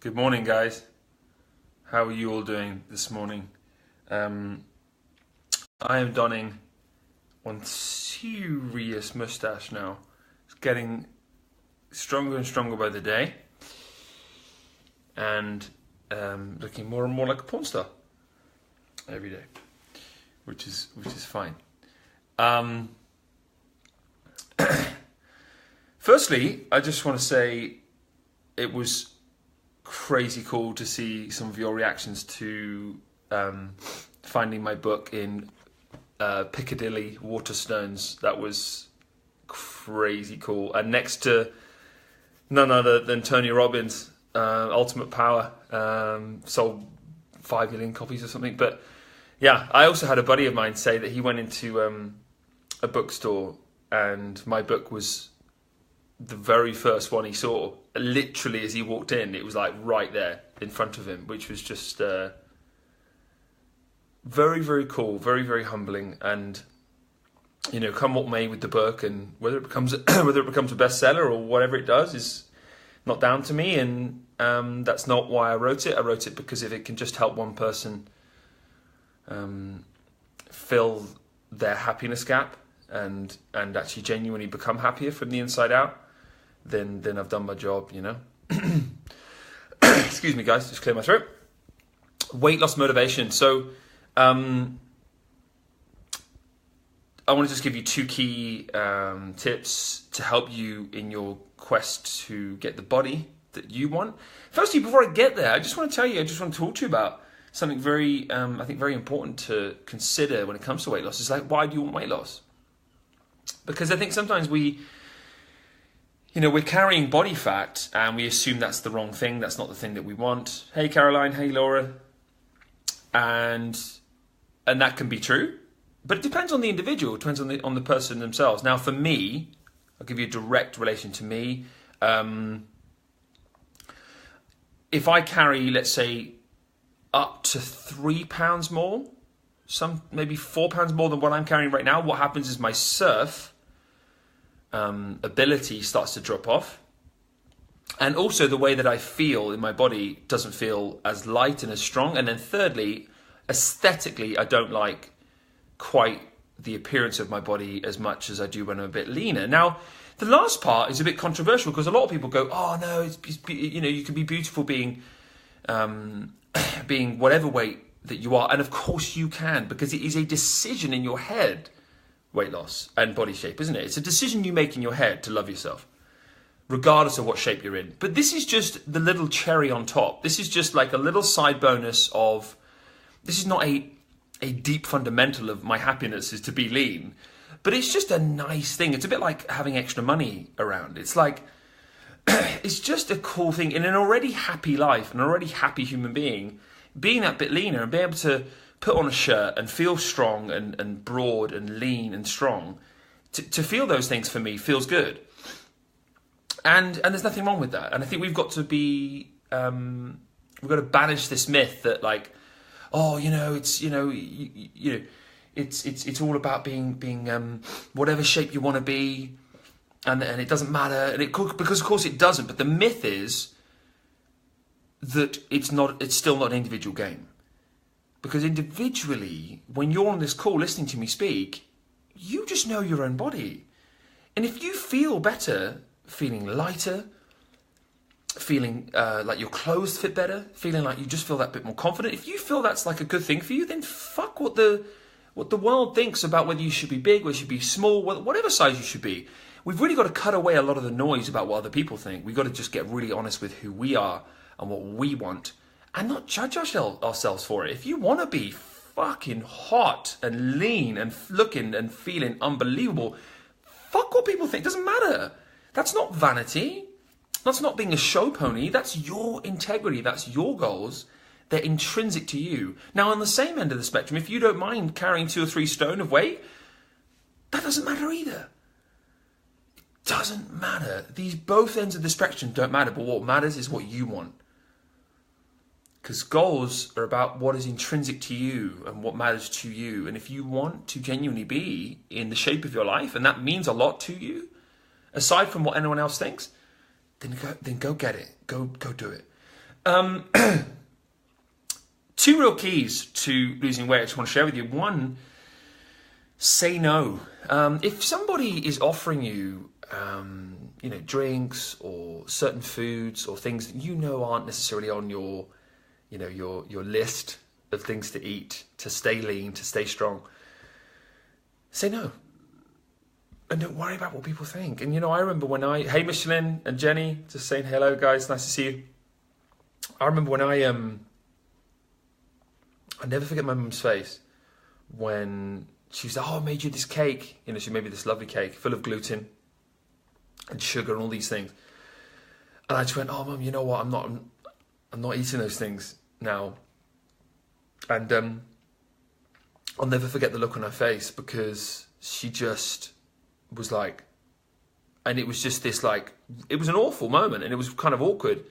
Good morning, guys. How are you all doing this morning? I am donning one serious mustache now. It's getting stronger and stronger by the day, and looking more and more like a porn star every day, which is fine. Firstly, I just want to say it was crazy cool to see some of your reactions to finding my book in Piccadilly Waterstones. That was crazy cool. And next to none other than Tony Robbins, Ultimate Power, sold 5 million copies or something. But yeah, I also had a buddy of mine say that he went into a bookstore and my book was the very first one he saw. Literally as he walked in, it was like right there in front of him, which was just very, very cool, very, very humbling. And you know, come what may with the book, and whether it becomes a bestseller or whatever it does is not down to me. And that's not why I wrote it. I wrote it because if it can just help one person fill their happiness gap and actually genuinely become happier from the inside out, then I've done my job, you know. Excuse me, guys, just clear my throat. Weight loss motivation. So I want to just give you 2 key tips to help you in your quest to get the body that you want. Firstly, before I get there, I just want to talk to you about something very, I think very important to consider when it comes to weight loss. It's like, why do you want weight loss? Because I think sometimes we're carrying body fat and we assume that's the wrong thing. That's not the thing that we want. Hey, Caroline. Hey, Laura. And that can be true, but it depends on the individual. It depends on the person themselves. Now, for me, I'll give you a direct relation to me. If I carry, let's say, up to 3 pounds more, maybe 4 pounds more than what I'm carrying right now, what happens is my surf ability starts to drop off, and also the way that I feel in my body doesn't feel as light and as strong. And then thirdly, aesthetically, I don't like quite the appearance of my body as much as I do when I'm a bit leaner. Now, the last part is a bit controversial because a lot of people go, "Oh no, it's you can be beautiful being being whatever weight that you are," and of course you can, because it is a decision in your head. Weight loss and body shape, isn't it? It's a decision you make in your head to love yourself, regardless of what shape you're in. But this is just the little cherry on top. This is just like a little side bonus of, this is not a deep fundamental of my happiness is to be lean, but it's just a nice thing. It's a bit like having extra money around. It's like, it's just a cool thing in an already happy life, an already happy human being, being that bit leaner and being able to put on a shirt and feel strong and broad and lean and strong. To feel those things for me feels good. And there's nothing wrong with that. And I think we've got to be, we've got to banish this myth that like, oh, it's all about being whatever shape you want to be, and it doesn't matter. And because of course it doesn't. But the myth is that it's still not an individual game. Because individually, when you're on this call listening to me speak, you just know your own body. And if you feel better, feeling lighter, feeling like your clothes fit better, feeling like you just feel that bit more confident, if you feel that's like a good thing for you, then fuck what the world thinks about whether you should be big, whether you should be small, whatever size you should be. We've really got to cut away a lot of the noise about what other people think. We've got to just get really honest with who we are and what we want, and not judge ourselves for it. If you want to be fucking hot and lean and looking and feeling unbelievable, fuck what people think. Doesn't matter. That's not vanity. That's not being a show pony. That's your integrity. That's your goals. They're intrinsic to you. Now, on the same end of the spectrum, if you don't mind carrying 2 or 3 stone of weight, that doesn't matter either. It doesn't matter. Both ends of the spectrum don't matter, but what matters is what you want. Because goals are about what is intrinsic to you and what matters to you. And if you want to genuinely be in the shape of your life, and that means a lot to you, aside from what anyone else thinks, then go get it. Go do it. Two real keys to losing weight I just want to share with you. One, say no. If somebody is offering you, drinks or certain foods or things that you know aren't necessarily on your list of things to eat, to stay lean, to stay strong, say no. And don't worry about what people think. And, I remember hey, Michelin and Jenny, just saying hello, guys. Nice to see you. I remember when I'll never forget my mum's face when she was like, I made you this cake. She made me this lovely cake full of gluten and sugar and all these things. And I just went, oh, Mum, you know what? I'm not eating those things now. And I'll never forget the look on her face, because she just was like, and it was just this it was an awful moment, and it was kind of awkward.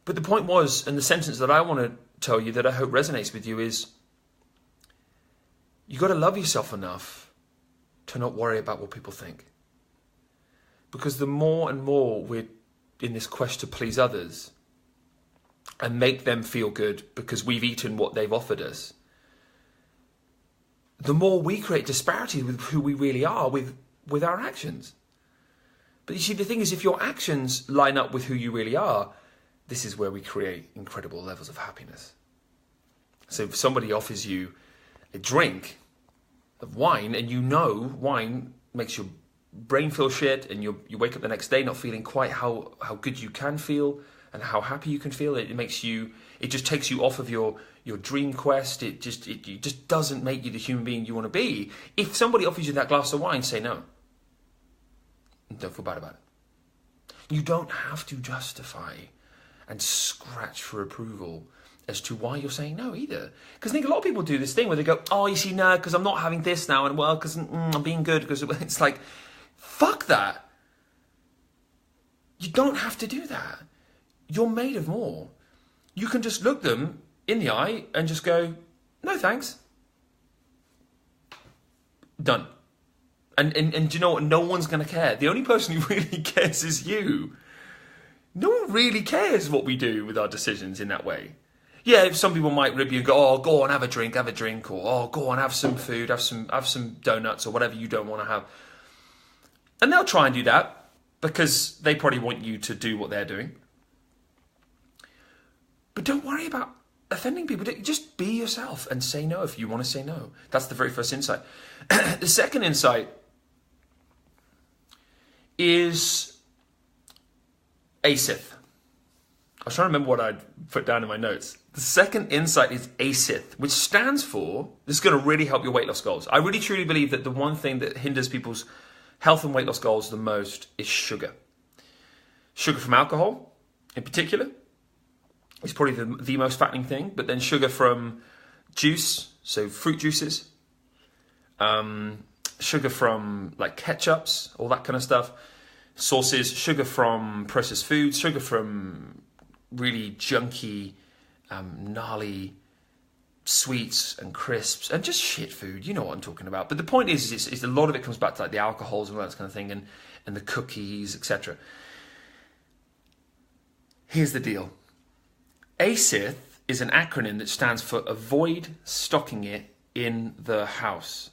But the point was, and the sentence that I want to tell you that I hope resonates with you is, you got to love yourself enough to not worry about what people think. Because the more and more we're in this quest to please others and make them feel good because we've eaten what they've offered us, the more we create disparity with who we really are with our actions. But you see, the thing is, if your actions line up with who you really are, this is where we create incredible levels of happiness. So if somebody offers you a drink of wine, and wine makes your brain feel shit, and you wake up the next day not feeling quite how good you can feel and how happy you can feel, it just takes you off of your dream quest. It just doesn't make you the human being you want to be. If somebody offers you that glass of wine, say no. And don't feel bad about it. You don't have to justify and scratch for approval as to why you're saying no either. Because I think a lot of people do this thing where they go, oh, you see, no, because I'm not having this now, and well, because I'm being good, because it's like, fuck that. You don't have to do that. You're made of more. You can just look them in the eye and just go, no thanks. Done. And do you know what? No one's going to care. The only person who really cares is you. No one really cares what we do with our decisions in that way. Yeah, if some people might rib you and go, oh, go on, have a drink, or oh, go on, have some food, have some donuts, or whatever you don't want to have. And they'll try and do that because they probably want you to do what they're doing. But don't worry about offending people. Just be yourself and say no if you want to say no. That's the very first insight. The second insight is Asaph. I was trying to remember what I'd put down in my notes. The second insight is Asaph, which stands for, this is going to really help your weight loss goals. I really truly believe that the one thing that hinders people's health and weight loss goals the most is sugar. Sugar from alcohol, in particular, is probably the most fattening thing. But then sugar from juice, so fruit juices, sugar from like ketchups, all that kind of stuff, sauces, sugar from processed foods, sugar from really junky, gnarly sweets and crisps and just shit food. You know what I'm talking about. But the point is a lot of it comes back to like the alcohols and all that kind of thing, and the cookies, etc. Here's the deal. ASITH is an acronym that stands for avoid stocking it in the house.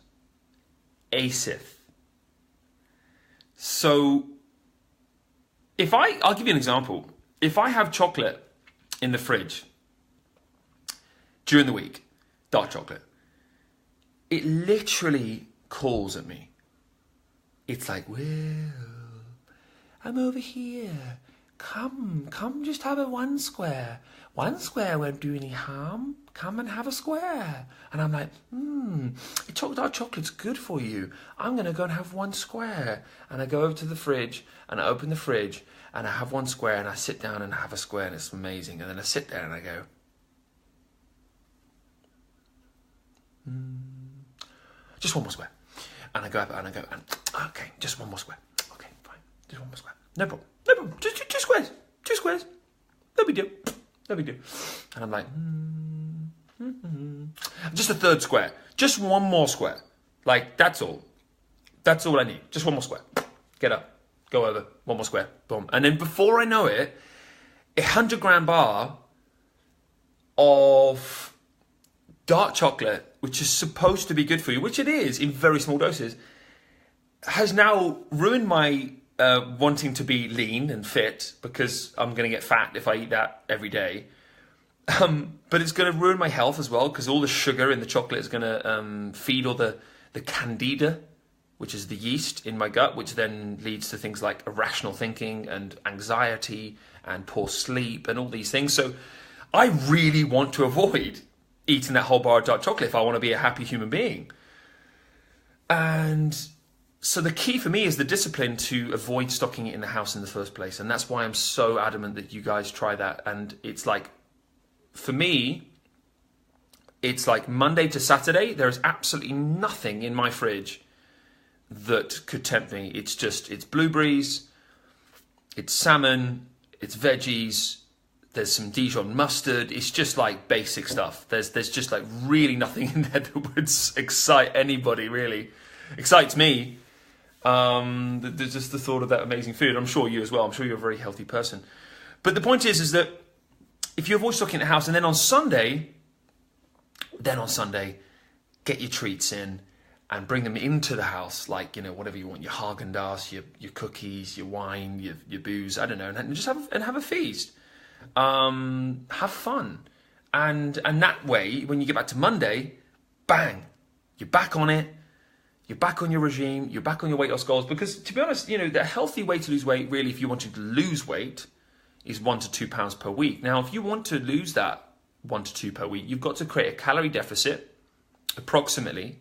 ASITH. So I'll give you an example. If I have chocolate in the fridge during the week, dark chocolate, it literally calls at me. It's like, well, I'm over here. Come, just have one square. One square won't do any harm. Come and have a square. And I'm like, dark chocolate's good for you. I'm going to go and have one square. And I go over to the fridge, and I open the fridge, and I have one square, and I sit down and have a square, and it's amazing. And then I sit there and I go, just one more square. And I go up and I go, okay, just one more square. Okay, fine, just one more square. No problem. Just two squares. Two squares. No big deal. And I'm like, just a third square. Just one more square. Like, that's all. That's all I need. Just one more square. Get up. Go over. One more square. Boom. And then before I know it, 100-gram bar of dark chocolate, which is supposed to be good for you, which it is in very small doses, has now ruined my wanting to be lean and fit, because I'm going to get fat if I eat that every day. But it's going to ruin my health as well, because all the sugar in the chocolate is going to feed all the candida, which is the yeast in my gut, which then leads to things like irrational thinking and anxiety and poor sleep and all these things. So I really want to avoid eating that whole bar of dark chocolate if I want to be a happy human being. And so the key for me is the discipline to avoid stocking it in the house in the first place. And that's why I'm so adamant that you guys try that. And it's like, for me, it's like Monday to Saturday, there is absolutely nothing in my fridge that could tempt me. It's blueberries, it's salmon, it's veggies, there's some Dijon mustard. It's just like basic stuff. There's just like really nothing in there that would excite anybody, really. Excites me. There's just the thought of that amazing food. I'm sure you as well. I'm sure you're a very healthy person. But the point is that if you avoid stocking in the house, and then on Sunday, get your treats in and bring them into the house, like, you know, whatever you want, your Haagen-Dazs, your cookies, your wine, your booze, I don't know, and just have a feast. Have fun. And that way, when you get back to Monday, bang, you're back on it. You're back on your regime. You're back on your weight loss goals. Because, to be honest, you know, the healthy way to lose weight, really, if you wanted to lose weight, is 1 to 2 pounds per week. Now, if you want to lose that 1 to 2 per week, you've got to create a calorie deficit, approximately,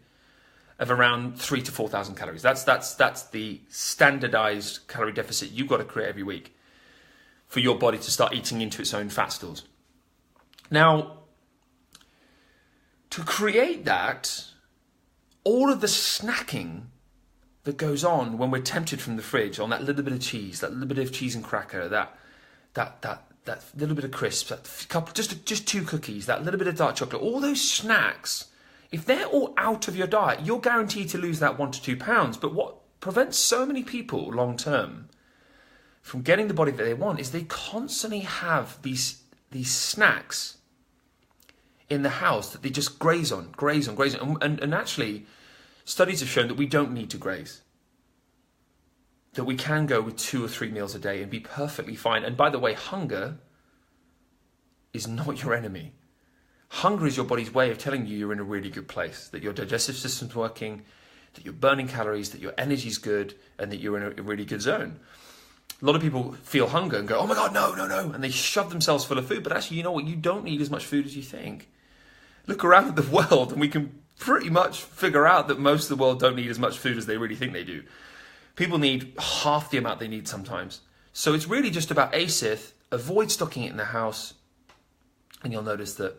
of around 3,000 to 4,000 calories. That's the standardized calorie deficit you've got to create every week for your body to start eating into its own fat stores. Now, to create that, all of the snacking that goes on when we're tempted from the fridge on that little bit of cheese, that little bit of cheese and cracker, that little bit of crisps, that couple, just 2 cookies, that little bit of dark chocolate, all those snacks, if they're all out of your diet, you're guaranteed to lose that 1 to 2 pounds. But what prevents so many people long term from getting the body that they want is they constantly have these snacks in the house that they just graze on. And actually, studies have shown that we don't need to graze. That we can go with 2 or 3 meals a day and be perfectly fine. And by the way, hunger is not your enemy. Hunger is your body's way of telling you you're in a really good place, that your digestive system's working, that you're burning calories, that your energy's good, and that you're in a really good zone. A lot of people feel hunger and go, oh my God, no. And they shove themselves full of food. But actually, you know what? You don't need as much food as you think. Look around at the world and we can pretty much figure out that most of the world don't need as much food as they really think they do. People need half the amount they need sometimes. So it's really just about Asaph. Avoid stocking it in the house. And you'll notice that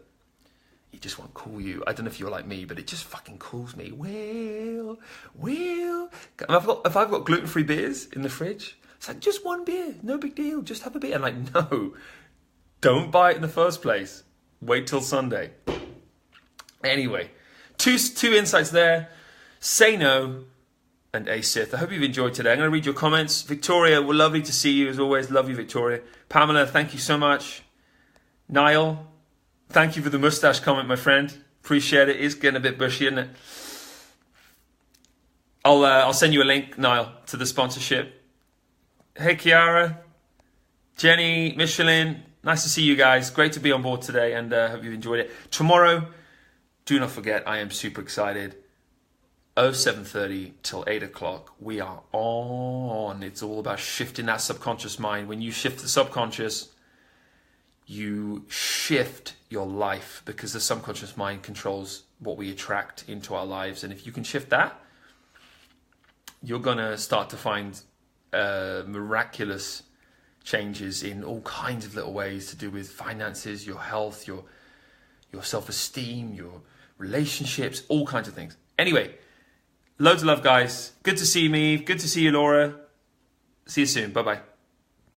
it just won't cool you. I don't know if you're like me, but it just fucking cools me. Well. If I've got gluten-free beers in the fridge, it's like, just 1 beer. No big deal. Just have a beer. I'm like, no. Don't buy it in the first place. Wait till Sunday. Anyway, two insights there. Say no and Asaph. I hope you've enjoyed today. I'm going to read your comments. Victoria, we're lovely to see you as always. Love you, Victoria. Pamela, thank you so much. Niall, thank you for the mustache comment, my friend. Appreciate it. It's getting a bit bushy, isn't it? I'll send you a link, Niall, to the sponsorship. Hey, Kiara, Jenny, Michelin. Nice to see you guys. Great to be on board today, and hope you've enjoyed it. Tomorrow, do not forget, I am super excited. 7:30 till 8 o'clock. We are on. It's all about shifting that subconscious mind. When you shift the subconscious, you shift your life, because the subconscious mind controls what we attract into our lives. And if you can shift that, you're going to start to find miraculous changes in all kinds of little ways to do with finances, your health, your self-esteem, your relationships, all kinds of things. Anyway, loads of love, guys. Good to see me. Good to see you, Laura. See you soon. Bye-bye.